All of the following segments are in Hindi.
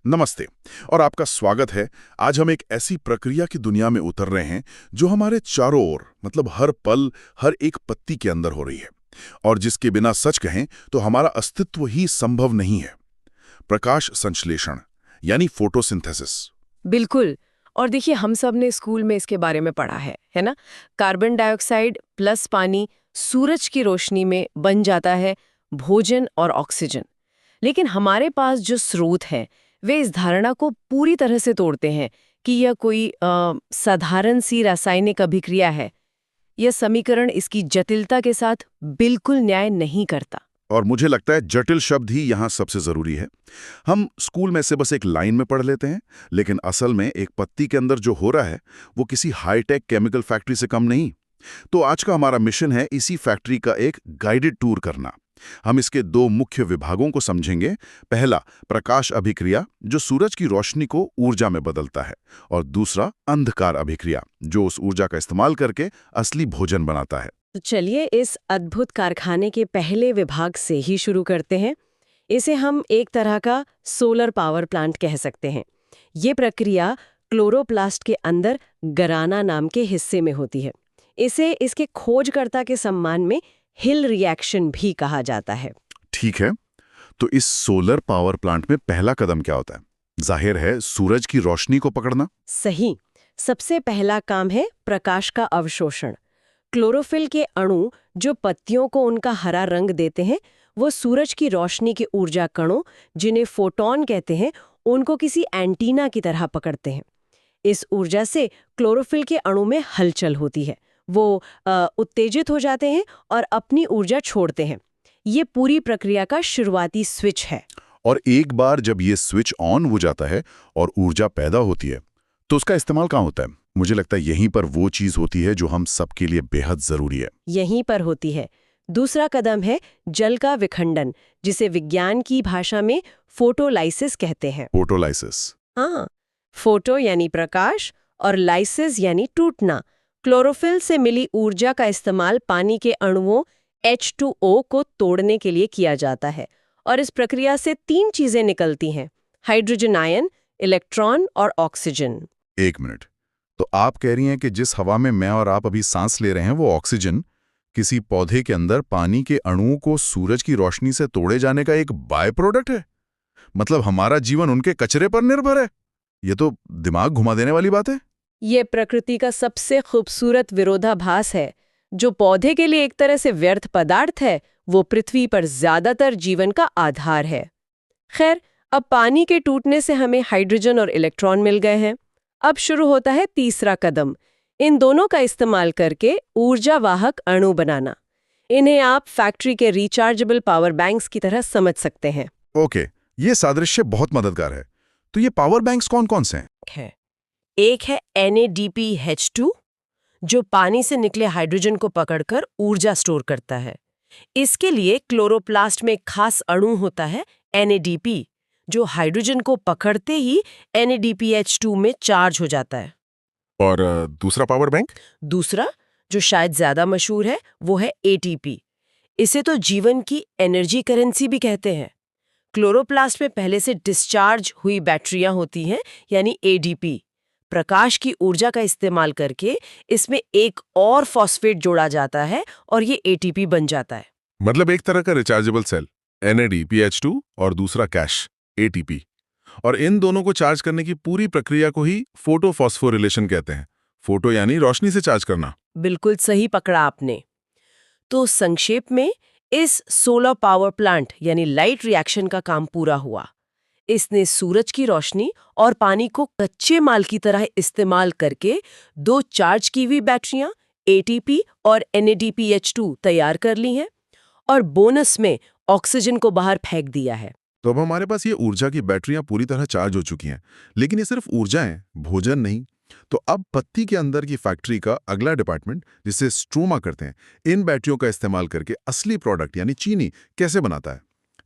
नमस्ते और आपका स्वागत है। आज हम एक ऐसी प्रक्रिया की दुनिया में उतर रहे हैं जो हमारे चारों ओर मतलब हर पल, हर एक पत्ती के अंदर हो रही है और जिसके बिना सच कहें तो हमारा अस्तित्व ही संभव नहीं है। प्रकाश संश्लेषण यानी फोटोसिंथेसिस। बिल्कुल। और देखिए, हम सब ने स्कूल में इसके बारे में पढ़ा है ना? कार्बन डाइऑक्साइड प्लस पानी सूरज की रोशनी में बन जाता है भोजन और ऑक्सीजन। लेकिन हमारे पास जो स्रोत हैं वे इस धारणा को पूरी तरह से तोड़ते हैं कि यह कोई साधारण सी रासायनिक अभिक्रिया है। यह समीकरण इसकी जटिलता के साथ बिल्कुल न्याय नहीं करता। और मुझे लगता है जटिल शब्द ही यहाँ सबसे जरूरी है। हम स्कूल में से बस एक लाइन में पढ़ लेते हैं, लेकिन असल में एक पत्ती के अंदर जो हो रहा है वो किसी हाईटेक केमिकल फैक्ट्री से कम नहीं। तो आज का हमारा मिशन है इसी फैक्ट्री का एक गाइडेड टूर करना। हम इसके दो मुख्य विभागों को समझेंगे। पहला, प्रकाश अभिक्रिया जो सूरज की रोशनी को ऊर्जा में बदलता है, और दूसरा अंधकार अभिक्रिया जो उस ऊर्जा का इस्तेमाल करके असली भोजन बनाता है। तो चलिए इस अद्भुत कारखाने के पहले विभाग से ही शुरू करते हैं। इसे हम एक तरह का सोलर पावर प्लांट कह सकते हैं। ये प्रक्रिया क्लोरोप्लास्ट के अंदर गराना नाम के हिस्से में होती है। इसे इसके खोजकर्ता के सम्मान में हिल रिएक्शन भी कहा जाता है। ठीक है, तो इस सोलर पावर प्लांट में पहला कदम क्या होता है? जाहिर है सूरज की रोशनी को पकड़ना। सही। सबसे पहला काम है प्रकाश का अवशोषण। क्लोरोफिल के अणु जो पत्तियों को उनका हरा रंग देते हैं, वो सूरज की रोशनी के ऊर्जा कणों, जिन्हें फोटॉन कहते हैं, उनको किसी एंटीना की तरह पकड़ते हैं। इस ऊर्जा से क्लोरोफिल के अणु में हलचल होती है। वो उत्तेजित हो जाते हैं और अपनी ऊर्जा छोड़ते हैं। ये पूरी प्रक्रिया का शुरुआती स्विच है। और एक बार जब ये स्विच ऑन हो जाता है और ऊर्जा पैदा होती है, तो उसका इस्तेमाल कहाँ होता है? मुझे लगता है यहीं पर वो चीज होती है जो हम सबके लिए बेहद जरूरी है। यहीं पर होती है। दूसरा कदम है जल का विखंडन, जिसे विज्ञान की भाषा में फोटोलाइसिस कहते हैं। फोटोलाइसिस। हाँ, फोटो यानी प्रकाश और लाइसिस यानी टूटना। क्लोरोफिल से मिली ऊर्जा का इस्तेमाल पानी के अणुओं H2O को तोड़ने के लिए किया जाता है। और इस प्रक्रिया से तीन चीजें निकलती हैं: हाइड्रोजन आयन, इलेक्ट्रॉन और ऑक्सीजन। एक मिनट, तो आप कह रही हैं कि जिस हवा में मैं और आप अभी सांस ले रहे हैं वो ऑक्सीजन किसी पौधे के अंदर पानी के अणुओं को सूरज की रोशनी से तोड़े जाने का एक बाय प्रोडक्ट है? मतलब हमारा जीवन उनके कचरे पर निर्भर है? ये तो दिमाग घुमा देने वाली बात है। ये प्रकृति का सबसे खूबसूरत विरोधाभास है। जो पौधे के लिए एक तरह से व्यर्थ पदार्थ है, वो पृथ्वी पर ज्यादातर जीवन का आधार है। खैर, अब पानी के टूटने से हमें हाइड्रोजन और इलेक्ट्रॉन मिल गए हैं। अब शुरू होता है तीसरा कदम, इन दोनों का इस्तेमाल करके ऊर्जा वाहक अणु बनाना। इन्हें आप फैक्ट्री के रिचार्जेबल पावर बैंक्स की तरह समझ सकते हैं। ओके, ये सादृश्य बहुत मददगार है। तो ये पावर बैंक्स कौन-कौन से हैं? एक है NADPH2, जो पानी से निकले हाइड्रोजन को पकड़कर ऊर्जा स्टोर करता है। इसके लिए क्लोरोप्लास्ट में एक खास अणु होता है NADP, जो हाइड्रोजन को पकड़ते ही NADPH2 में चार्ज हो जाता है। और दूसरा पावर बैंक? दूसरा, जो शायद ज्यादा मशहूर है, वो है ATP। इसे तो जीवन की एनर्जी करेंसी भी कहते हैं। क्लोरोप्लास्ट में पहले से डिस्चार्ज हुई बैटरियां होती हैं, यानी ADP। प्रकाश की ऊर्जा का इस्तेमाल करके इसमें एक और फॉस्फेट जोड़ा जाता है और ये ATP बन जाता है। मतलब एक तरह का रिचार्जेबल सेल, NADPH2 और दूसरा कैश, ATP। और इन दोनों को चार्ज करने की पूरी प्रक्रिया को ही फोटोफॉस्फोरिलेशन कहते हैं। फोटो यानी रोशनी से चार्ज करना। बिल्कुल सही पकड़ा आपने। तो संक्षेप में, इस सोलर पावर प्लांट यानी लाइट रिएक्शन का काम पूरा हुआ। इसने सूरज की रोशनी और पानी को कच्चे माल की तरह इस्तेमाल करके दो चार्ज की हुई बैटरियां ATP और NADPH2 तैयार कर ली हैं और बोनस में ऑक्सीजन को बाहर फेंक दिया है। तो अब हमारे पास ये ऊर्जा की बैटरियां पूरी तरह चार्ज हो चुकी हैं, लेकिन ये सिर्फ ऊर्जा है, भोजन नहीं। तो अब पत्ती के अंदर की फैक्ट्री का अगला डिपार्टमेंट, जिसे स्ट्रोमा करते हैं, इन बैटरियों का इस्तेमाल करके असली प्रोडक्ट यानी चीनी कैसे बनाता है।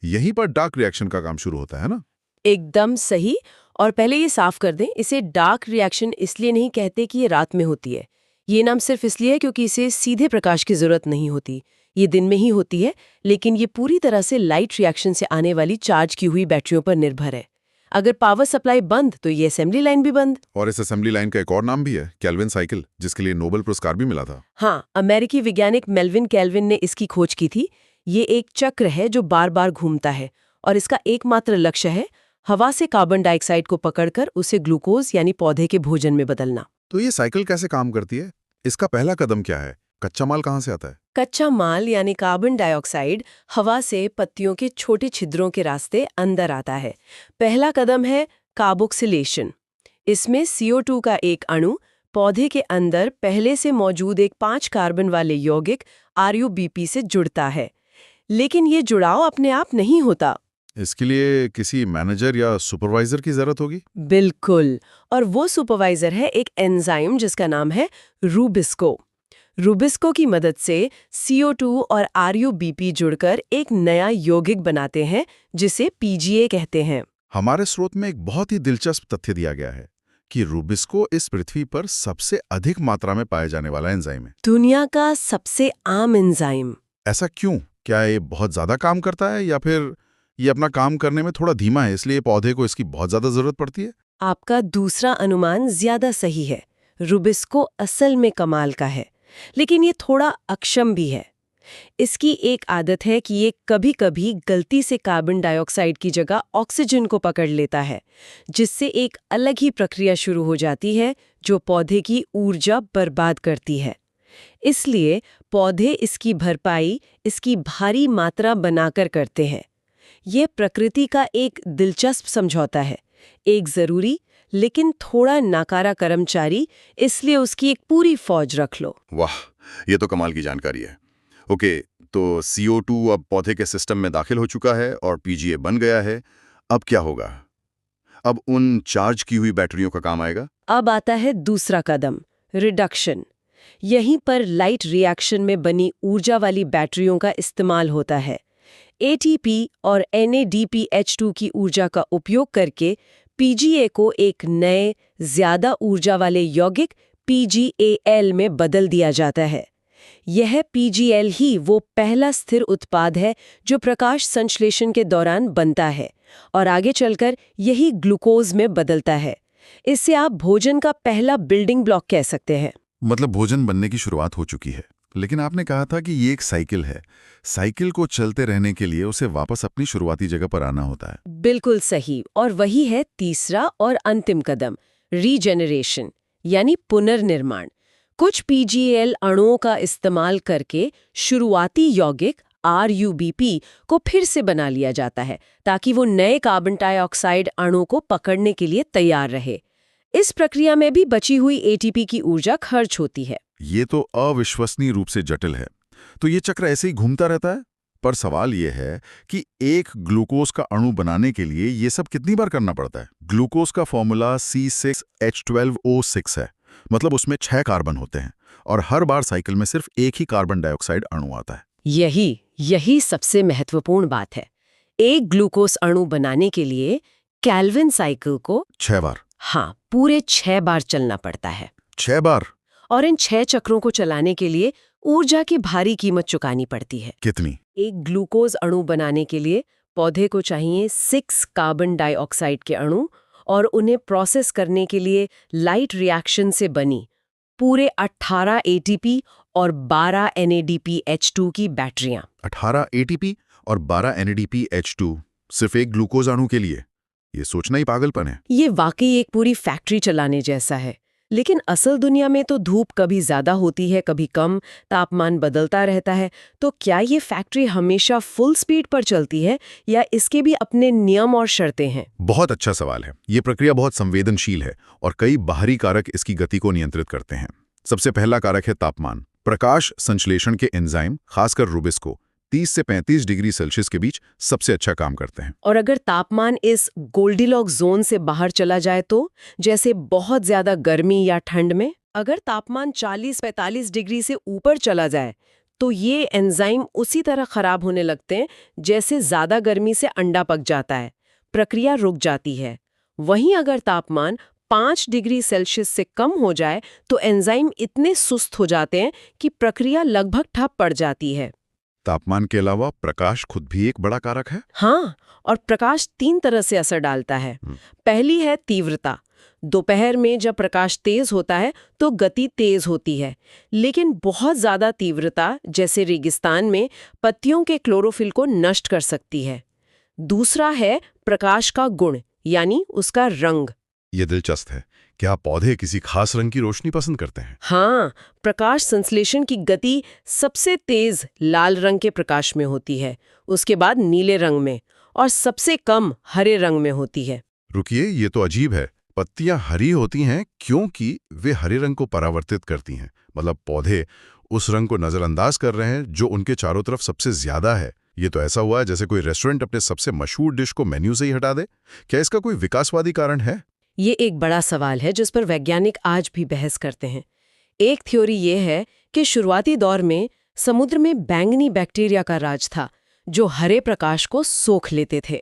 यहीं पर डार्क रिएक्शन का काम शुरू होता है ना? एकदम सही। और पहले ये साफ कर दें, इसे डार्क रिएक्शन इसलिए नहीं कहते कि ये रात में होती है। ये नाम सिर्फ इसलिए है क्योंकि इसे सीधे प्रकाश की जरूरत नहीं होती। ये दिन में ही होती है, लेकिन ये पूरी तरह से लाइट रिएक्शन से आने वाली चार्ज की हुई बैटरियों पर निर्भर है। अगर पावर सप्लाई बंद तो ये असेंबली लाइन भी बंद। और इस असेंबली लाइन का एक और नाम भी है, केल्विन साइकिल, जिसके लिए नोबेल पुरस्कार भी मिला था। हाँ, अमेरिकी वैज्ञानिक मेल्विन केल्विन ने इसकी खोज की थी। ये एक चक्र है जो बार बार घूमता है और इसका एकमात्र लक्ष्य है हवा से कार्बन डाइऑक्साइड को पकड़कर उसे ग्लूकोज यानी पौधे के भोजन में बदलना। तो ये साइकिल कैसे काम करती है? इसका पहला कदम क्या है? कच्चा माल कहाँ से आता है? कच्चा माल यानी कार्बन डाइऑक्साइड हवा से पत्तियों के छोटे छिद्रों के रास्ते अंदर आता है। पहला कदम है कार्बोक्सिलेशन। इसमें CO2 का एक अणु पौधे के अंदर पहले से मौजूद एक 5 कार्बन वाले यौगिक RUBP से जुड़ता है। लेकिन ये जुड़ाव अपने आप नहीं होता। इसके लिए किसी मैनेजर या सुपरवाइजर की जरूरत होगी? बिल्कुल, और वो सुपरवाइजर है एक एंजाइम जिसका नाम है रूबिस्को। रूबिस्को की मदद से CO2 और RUBP जुड़कर एक नया यौगिक बनाते हैं जिसे PGA कहते हैं। हमारे स्रोत में एक बहुत ही दिलचस्प तथ्य दिया गया है कि रूबिस्को इस पृथ्वी पर सबसे अधिक मात्रा में पाए जाने वाला एंजाइम है। दुनिया का सबसे आम एंजाइम। ऐसा क्यों? क्या ये बहुत ज्यादा काम करता है या फिर ये अपना काम करने में थोड़ा धीमा है, इसलिए पौधे को इसकी बहुत ज्यादा जरूरत पड़ती है? आपका दूसरा अनुमान ज्यादा सही है। रूबिस्को असल में कमाल का है, लेकिन ये थोड़ा अक्षम भी है। इसकी एक आदत है कि ये कभी-कभी गलती से कार्बन डाइऑक्साइड की जगह ऑक्सीजन को पकड़ लेता है, जिससे एक अलग ही प्रक्रिया शुरू हो जाती है जो पौधे की ऊर्जा बर्बाद करती है। इसलिए पौधे इसकी भरपाई इसकी भारी मात्रा बनाकर करते हैं। ये प्रकृति का एक दिलचस्प समझौता है। एक जरूरी लेकिन थोड़ा नाकारा कर्मचारी, इसलिए उसकी एक पूरी फौज रख लो। वाह, ये तो कमाल की जानकारी है। ओके, तो CO2 अब पौधे के सिस्टम में दाखिल हो चुका है और PGA बन गया है। अब क्या होगा? अब उन चार्ज की हुई बैटरियों का काम आएगा? अब आता है दूसरा कदम, रिडक्शन। यहीं पर लाइट रिएक्शन में बनी ऊर्जा वाली बैटरियों का इस्तेमाल होता है। ATP और NADPH2 की ऊर्जा का उपयोग करके PGA को एक नए, ज्यादा ऊर्जा वाले यौगिक PGAL में बदल दिया जाता है। यह PGL ही वो पहला स्थिर उत्पाद है जो प्रकाश संश्लेषण के दौरान बनता है और आगे चलकर यही ग्लूकोज में बदलता है। इससे आप भोजन का पहला बिल्डिंग ब्लॉक कह सकते हैं। मतलब भोजन बनने की शुरुआत हो चुकी है। लेकिन आपने कहा था कि ये एक साइकिल है। साइकिल को चलते रहने के लिए उसे वापस अपनी शुरुआती जगह पर आना होता है। बिल्कुल सही, और वही है तीसरा और अंतिम कदम, रीजेनरेशन यानी पुनर्निर्माण। कुछ PGAL अणुओं का इस्तेमाल करके शुरुआती यौगिक RUBP को फिर से बना लिया जाता है ताकि वो नए कार्बन डाइऑक्साइड अणु को पकड़ने के लिए तैयार रहे। इस प्रक्रिया में भी बची हुई ATP की ऊर्जा खर्च होती है। ये तो अविश्वसनीय रूप से जटिल है। तो ये चक्र ऐसे ही घूमता रहता है। पर सवाल ये है कि एक ग्लूकोज का अणु बनाने के लिए ये सब कितनी बार करना पड़ता है? ग्लूकोज का फॉर्मूला C6H12O6 है, मतलब उसमें 6 कार्बन होते हैं और हर बार साइकिल में सिर्फ एक ही कार्बन डाइऑक्साइड अणु आता है। यही सबसे महत्वपूर्ण बात है। एक ग्लूकोज अणु बनाने के लिए केल्विन साइकिल को 6 बार? हाँ, पूरे 6 बार चलना पड़ता है। 6 बार? और इन 6 चक्रों को चलाने के लिए ऊर्जा की भारी कीमत चुकानी पड़ती है। कितनी? एक ग्लूकोज अणु बनाने के लिए पौधे को चाहिए 6 कार्बन डाइऑक्साइड के अणु और उन्हें प्रोसेस करने के लिए लाइट रिएक्शन से बनी पूरे 18 ATP और 12 NADPH2 की बैटरियां। 18 ATP और 12 NADPH2 सिर्फ एक ग्लूकोज अणु के लिए? ये सोचना ही पागलपन है। ये वाकई एक पूरी फैक्ट्री चलाने जैसा है। लेकिन असल दुनिया में तो धूप कभी ज्यादा होती है, कभी कम, तापमान बदलता रहता है। तो क्या ये फैक्ट्री हमेशा फुल स्पीड पर चलती है या इसके भी अपने नियम और शर्तें हैं? बहुत अच्छा सवाल है। ये प्रक्रिया बहुत संवेदनशील है और कई बाहरी कारक इसकी गति को नियंत्रित करते हैं। सबसे पहला कारक है तापमान। प्रकाश संश्लेषण के एंजाइम, खासकर रूबिस्को, 30 से 35 डिग्री सेल्सियस के बीच सबसे अच्छा काम करते हैं। और अगर तापमान इस गोल्डीलॉक्स जोन से बाहर चला जाए तो, जैसे बहुत ज्यादा गर्मी या ठंड में, अगर तापमान 40-45 डिग्री से ऊपर चला जाए तो ये एंजाइम उसी तरह खराब होने लगते हैं जैसे ज्यादा गर्मी से अंडा पक जाता है। प्रक्रिया रुक जाती है। वहीं अगर तापमान 5 डिग्री सेल्सियस से कम हो जाए तो एंजाइम इतने सुस्त हो जाते हैं कि प्रक्रिया लगभग ठप पड़ जाती है। तापमान के अलावा प्रकाश खुद भी एक बड़ा कारक है। हाँ, और प्रकाश 3 तरह से असर डालता है। पहली है तीव्रता। दोपहर में जब प्रकाश तेज होता है तो गति तेज होती है, लेकिन बहुत ज्यादा तीव्रता जैसे रेगिस्तान में पत्तियों के क्लोरोफिल को नष्ट कर सकती है। दूसरा है प्रकाश का गुण, यानी उसका रंग। ये दिलचस्प है। क्या पौधे किसी खास रंग की रोशनी पसंद करते हैं? हाँ, प्रकाश संश्लेषण की गति सबसे तेज लाल रंग के प्रकाश में होती है, उसके बाद नीले रंग में, और सबसे कम हरे रंग में होती है। रुकिए, ये तो अजीब है। पत्तियां हरी होती हैं क्योंकि वे हरे रंग को परावर्तित करती हैं। मतलब पौधे उस रंग को नजरअंदाज कर रहे हैं जो उनके चारों तरफ सबसे ज्यादा है। ये तो ऐसा हुआ है जैसे कोई रेस्टोरेंट अपने सबसे मशहूर डिश को मेन्यू से ही हटा दे। क्या इसका कोई विकासवादी कारण है? ये एक बड़ा सवाल है जिस पर वैज्ञानिक आज भी बहस करते हैं। एक थ्योरी ये है कि शुरुआती दौर में समुद्र में बैंगनी बैक्टीरिया का राज था, जो हरे प्रकाश को सोख लेते थे।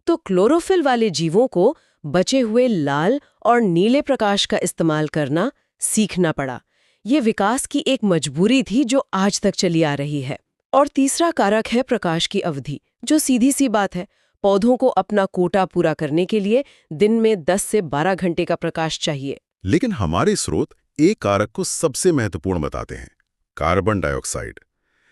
तो क्लोरोफिल वाले जीवों को बचे हुए लाल और नीले प्रकाश का इस्तेमाल करना सीखना पड़ा। ये विकास की एक मजबूरी थी जो आज तक चली आ रही है। और तीसरा कारक है प्रकाश की अवधि, जो सीधी सी बात है। पौधों को अपना कोटा पूरा करने के लिए दिन में 10 से 12 घंटे का प्रकाश चाहिए। लेकिन हमारे स्रोत एक कारक को सबसे महत्वपूर्ण बताते हैं, कार्बन डाइऑक्साइड।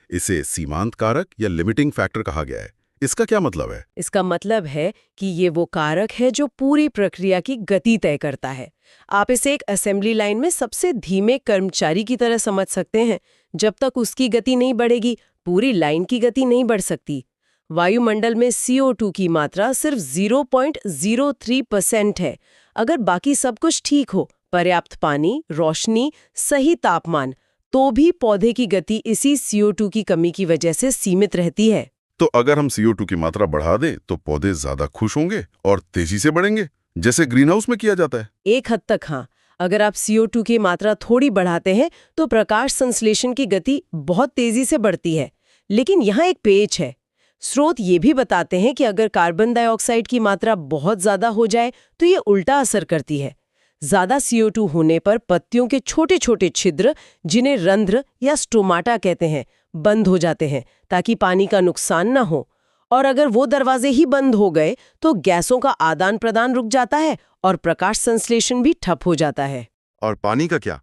इसे सीमांत कारक या लिमिटिंग फैक्टर कहा गया है। इसका क्या मतलब है? इसका मतलब है कि ये वो कारक है जो पूरी प्रक्रिया की गति तय करता है। आप इसे एक असेंबली लाइन में सबसे धीमे कर्मचारी की तरह समझ सकते हैं। जब तक उसकी गति नहीं बढ़ेगी, पूरी लाइन की गति नहीं बढ़ सकती। वायुमंडल में CO2 की मात्रा सिर्फ 0.03% है। अगर बाकी सब कुछ ठीक हो, पर्याप्त पानी, रोशनी, सही तापमान, तो भी पौधे की गति इसी CO2 की कमी की वजह से सीमित रहती है। तो अगर हम CO2 की मात्रा बढ़ा दें तो पौधे ज्यादा खुश होंगे और तेजी से बढ़ेंगे, जैसे ग्रीन हाउस में किया जाता है। एक हद तक हाँ। अगर आप CO2 की मात्रा थोड़ी बढ़ाते हैं तो प्रकाश संश्लेषण की गति बहुत तेजी से बढ़ती है। लेकिन यहाँ एक पेच है। स्रोत ये भी बताते हैं कि अगर कार्बन डाइऑक्साइड की मात्रा बहुत ज्यादा हो जाए तो ये उल्टा असर करती है। ज्यादा CO2 होने पर पत्तियों के छोटे छोटे छिद्र, जिन्हें रंध्र या स्टोमाटा कहते हैं, बंद हो जाते हैं ताकि पानी का नुकसान ना हो। और अगर वो दरवाजे ही बंद हो गए तो गैसों का आदान प्रदान रुक जाता है और प्रकाश संश्लेषण भी ठप हो जाता है। और पानी का क्या?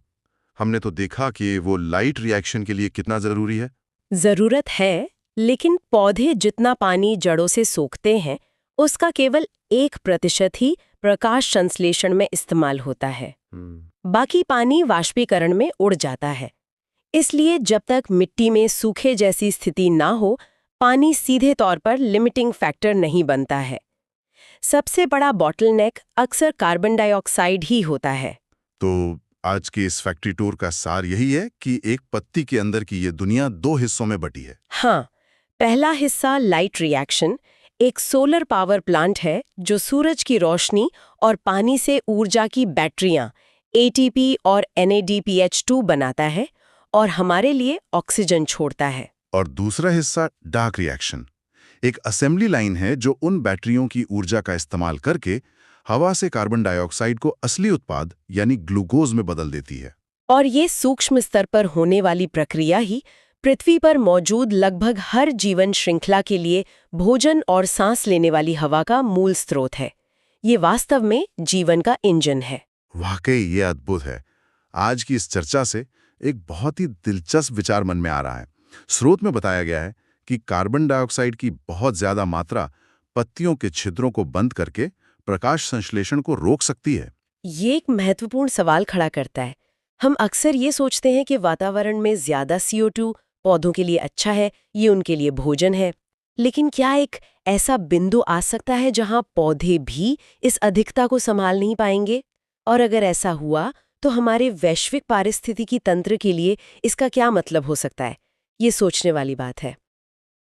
हमने तो देखा कि वो लाइट रिएक्शन के लिए कितना जरूरी है। जरूरत है, लेकिन पौधे जितना पानी जड़ों से सोखते हैं उसका केवल 1% ही प्रकाश संश्लेषण में इस्तेमाल होता है। बाकी पानी वाष्पीकरण में उड़ जाता है। इसलिए जब तक मिट्टी में सूखे जैसी स्थिति ना हो, पानी सीधे तौर पर लिमिटिंग फैक्टर नहीं बनता है। सबसे बड़ा बॉटलनेक अक्सर कार्बन डाइऑक्साइड ही होता है। तो आज की इस फैक्ट्री टूर का सार यही है कि एक पत्ती के अंदर की ये दुनिया 2 हिस्सों में बटी है। हाँ, पहला हिस्सा लाइट रिएक्शन एक सोलर पावर प्लांट है जो सूरज की रोशनी और पानी से ऊर्जा की बैटरियां ATP और NADPH2 बनाता है और हमारे लिए ऑक्सीजन छोड़ता है। और दूसरा हिस्सा डार्क रिएक्शन एक असेंबली लाइन है जो उन बैटरियों की ऊर्जा का इस्तेमाल करके हवा से कार्बन डाइऑक्साइड को असली उत्पाद यानी ग्लूकोज में बदल देती है। और ये सूक्ष्म स्तर पर होने वाली प्रक्रिया ही पृथ्वी पर मौजूद लगभग हर जीवन श्रृंखला के लिए भोजन और सांस लेने वाली हवा का मूल स्रोत है। ये वास्तव में जीवन का इंजन है। वाकई ये अद्भुत है। आज की इस चर्चा से एक बहुत ही दिलचस्प विचार मन में आ रहा है। स्रोत में बताया गया है कि कार्बन डाइऑक्साइड की बहुत ज्यादा मात्रा पत्तियों के छिद्रों को बंद करके प्रकाश संश्लेषण को रोक सकती है। ये एक महत्वपूर्ण सवाल खड़ा करता है। हम अक्सर ये सोचते हैं कि वातावरण में ज्यादा CO2 पौधों के लिए अच्छा है, ये उनके लिए भोजन है। लेकिन क्या एक ऐसा बिंदु आ सकता है जहां पौधे भी इस अधिकता को संभाल नहीं पाएंगे? और अगर ऐसा हुआ तो हमारे वैश्विक पारिस्थितिकी तंत्र के लिए इसका क्या मतलब हो सकता है? ये सोचने वाली बात है।